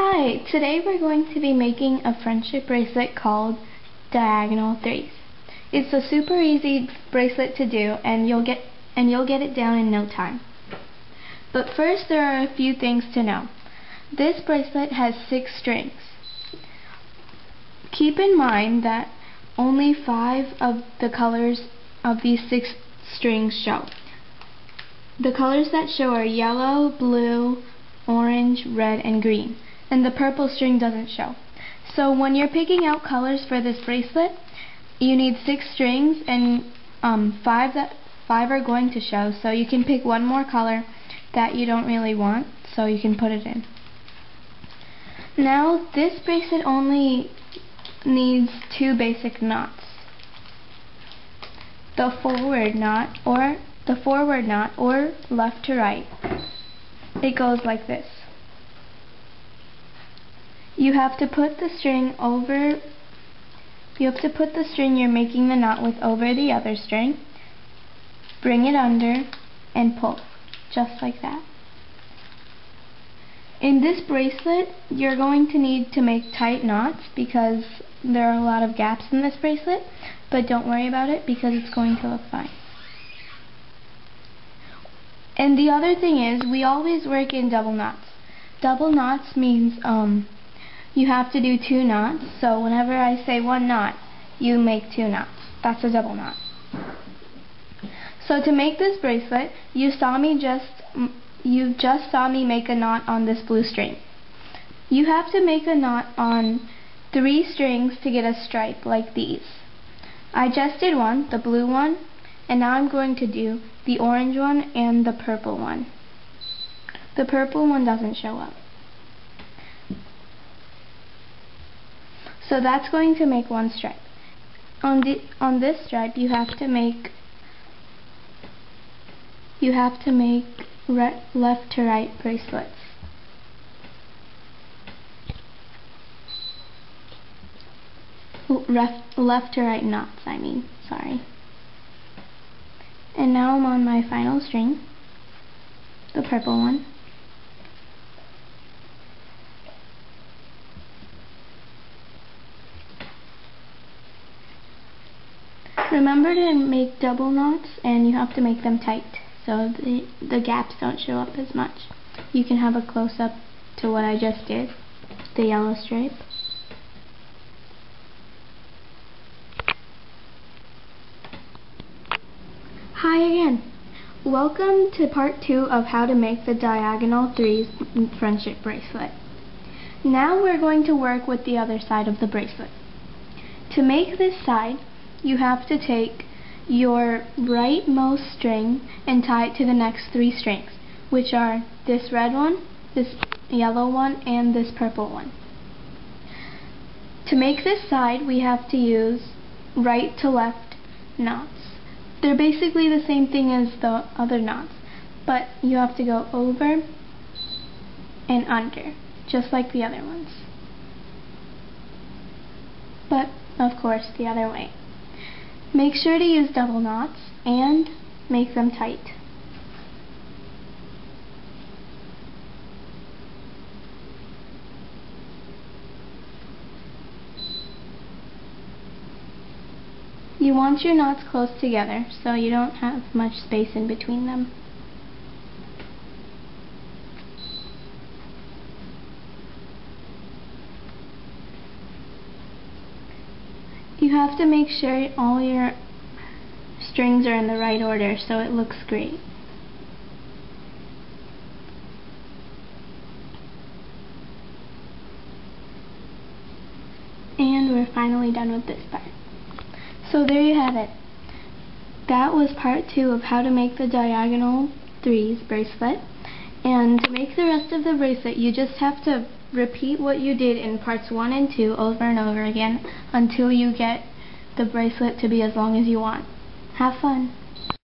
Hi, today we're going to be making a friendship bracelet called Diagonal 3's. It's a super easy bracelet to do and you'll get it down in no time. But first there are a few things to know. This bracelet has 6 strings. Keep in mind that only 5 of the colors of these 6 strings show. The colors that show are yellow, blue, orange, red, and green. And the purple string doesn't show. So when you're picking out colors for this bracelet, you need 6 strings and 5 are going to show. So you can pick one more color that you don't really want, so you can put it in. Now this bracelet only needs 2 basic knots. The forward knot or left to right. It goes like this. You have to put the string you're making the knot with over the other string, bring it under, and pull, just like that. In this bracelet, you're going to need to make tight knots because there are a lot of gaps in this bracelet, but don't worry about it because it's going to look fine. And the other thing is, we always work in double knots. Double knots means you have to do 2 knots, so whenever I say 1 knot, you make 2 knots. That's a double knot. So to make this bracelet, you just saw me make a knot on this blue string. You have to make a knot on 3 strings to get a stripe like these. I just did one, the blue one, and now I'm going to do the orange one and the purple one. The purple one doesn't show up. So that's going to make 1 stripe. On this stripe, you have to make left to right bracelets. Left to right knots, sorry. And now I'm on my final string, the purple one. Remember to make double knots, and you have to make them tight so the gaps don't show up as much. You can have a close-up to what I just did, the yellow stripe. Hi again. Welcome to part 2 of how to make the Diagonal 3's friendship bracelet. Now we're going to work with the other side of the bracelet. To make this side, you have to take your rightmost string and tie it to the next 3 strings, which are this red one, this yellow one, and this purple one. To make this side, we have to use right to left knots. They're basically the same thing as the other knots, but you have to go over and under, just like the other ones. But, of course, the other way. Make sure to use double knots and make them tight. You want your knots close together so you don't have much space in between them. You have to make sure all your strings are in the right order so it looks great. And we're finally done with this part. So there you have it. That was part 2 of how to make the Diagonal 3's bracelet. And to make the rest of the bracelet, you just have to repeat what you did in parts 1 and 2 over and over again until you get the bracelet to be as long as you want. Have fun!